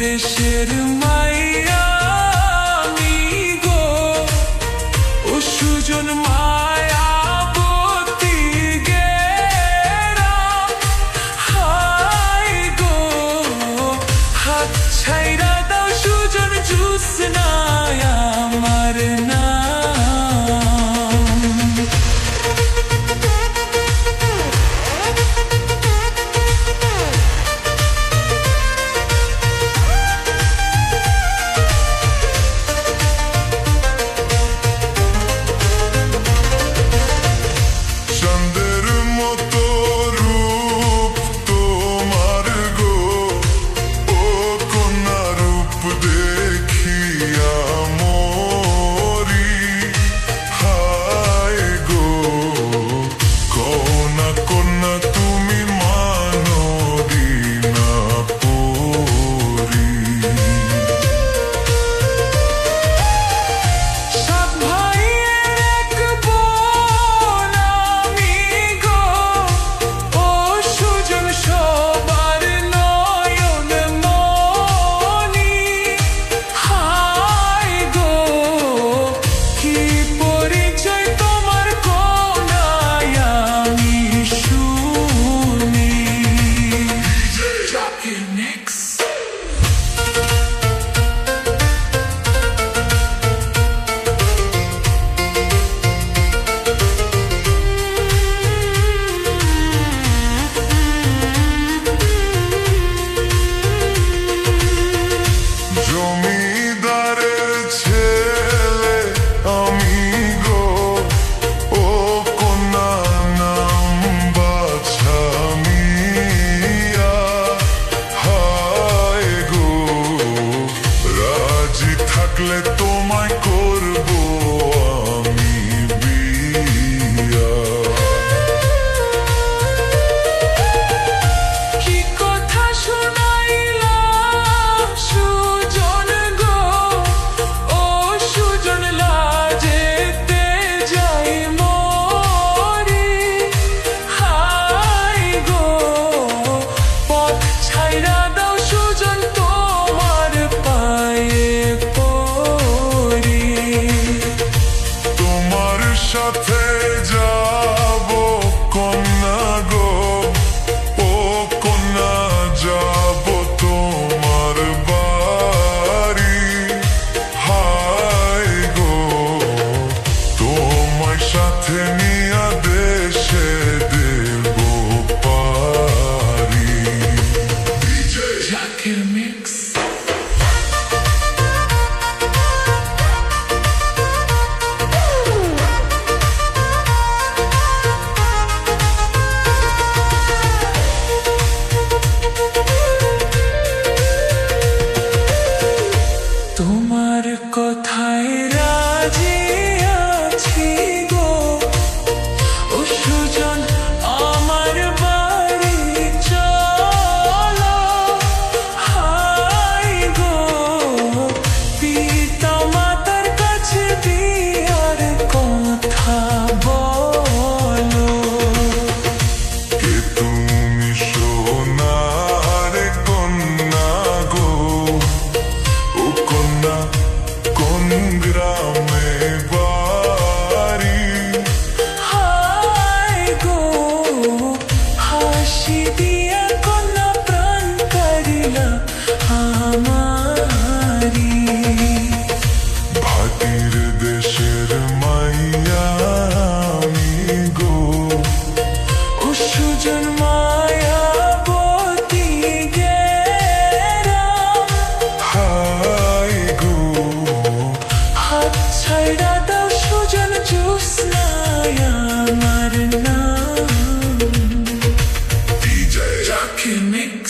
দেশের মাইয়া আমি গো, ও সুজন মায়াবতী গেরাম। হাই গো, হাত ছাইরা দাও সুজন জুসনায় আমার নাম। তোমায় করব আমি বিয়া। কি কথা শোনাইলা সুজন গো, ও সুজন লাজেতে যাই মরি। হাই গো, পথ ছাইরা দাও সুজন তোমার পায়ে সাথে যাব কন্যা গো, ও কন্যা যাব তোমার বাড়ি। হাই গো, তোমার সাথে নিয়া দেশে দেব পারি। জাকির মিক্স। তোমার কথায় রাজি আছি গো, ও সুজন আমার বাড়ি চলো। হাই গো, পিতা মাতার কাছে বিয়ার কথা বলো। কে তুমি সোনার কন্যা গো, ও কন্যা কোন গ্রামে বাড়ি। হাই গো, হাসি দিয়া কন্যা প্রাণ কারিলা আমারি। ভাটির দেশের মাইয়া আমি গো, ও সুজন মায়াবতী গেরাম। হাই গো, হাত ছাইরা দাও সুজন জুসনায় আমার নাম। DJ Jackie Mix।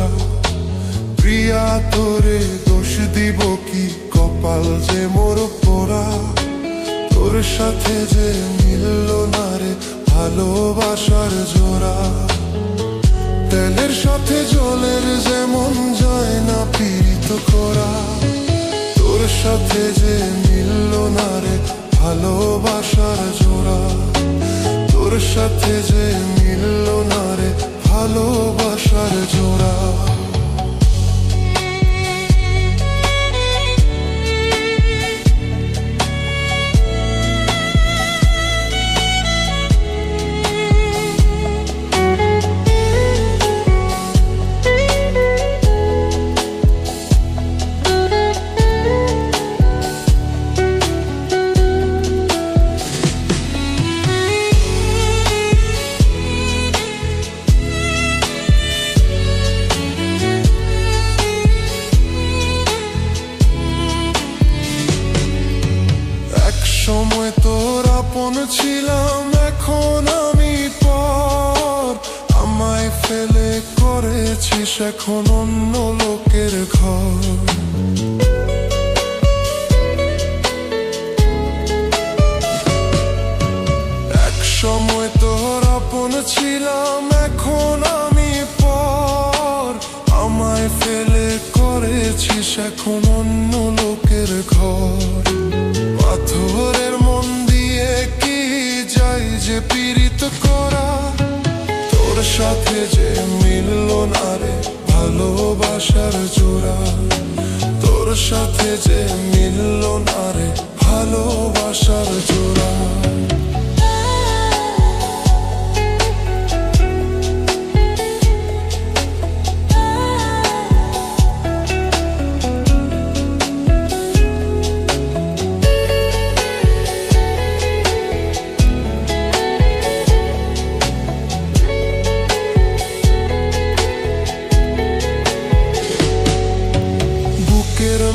জোড়া। প্রিয়া তোরে দোষ দিব কি, কপাল যে মোর পোড়া। তোর সাথে যে মিলল না রে ভালোবাসার জোড়া। তেলের সাথে জলের যেমন যায় না পীড়িত করা। তোর সাথে যে মিলল না রে ভালোবাসার জোড়া। তোর সাথে যে মিলল না রে ভালোবাসার জোড়া। সময় তোর আপন ছিলাম, এখন আমি পর। আমায় ফেলে করেছিস এখন অন্য লোকের ঘর। এক সময় তোর আপন ছিলাম, এখন আমি পর। আমায় ফেলে করেছিস এখন অন্য লোকের ঘর। পাথরের মন দিয়ে কি যায় যে পীড়িত করা। তোর সাথে যে মিলল না রে ভালোবাসার জোড়া। তোর সাথে যে মিলল না রে ভালোবাসার জোড়া।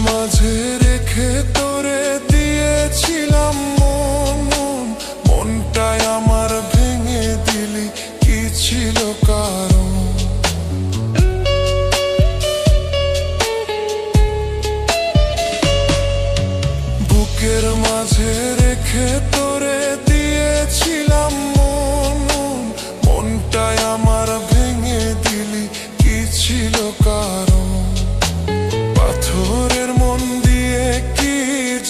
মাঝে রেখে তোরে দিয়েছিলাম মন। মনটাই আমার ভেঙে দিলি, কি ছিল কারণ? বুকের মাঝে রেখে তোরে দিয়েছিলাম মন। মনটাই আমার ভেঙে দিলি, কি ছিল কারণ? পাথরের মন দিয়ে কি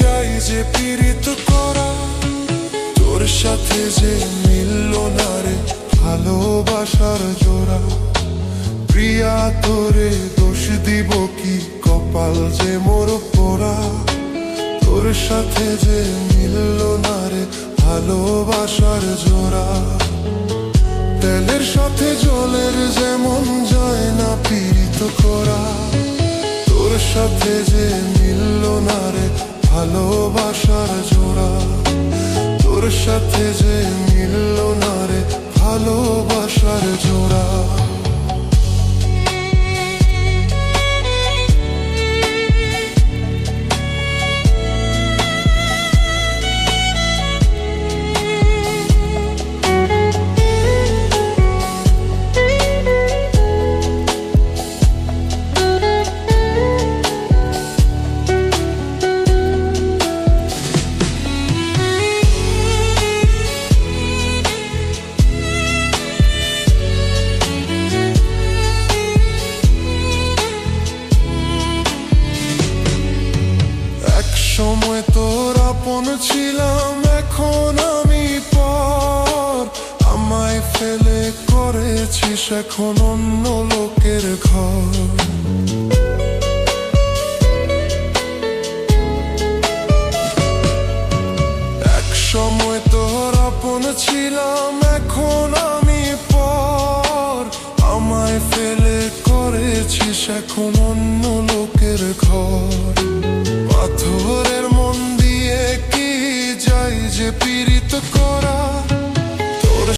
যায় যে পীড়িত করা। তোর সাথে যে মিলল না রে ভালোবাসার জোড়া। প্রিয়া তোরে দোষ দিব কি, কপাল যে মোর পোড়া। তোর সাথে যে মিলল না রে ভালোবাসার জোড়া। তেলের সাথে জলের যেমন যায় না পীড়িত করা। তোর সাথে যে মিলল না রে ভালোবাসার জোড়া। তোর সাথে যে মিলল না রে ভালোবাসার জোড়া। সময় তোর আপন ছিলাম, এখন আমি পর। আমায় ফেলে করেছিস এখন অন্য লোকের ঘর। এক সময় তোর আপন ছিলাম, এখন আমি পর। আমায় ফেলে করেছিস এখন অন্য লোকের ঘর।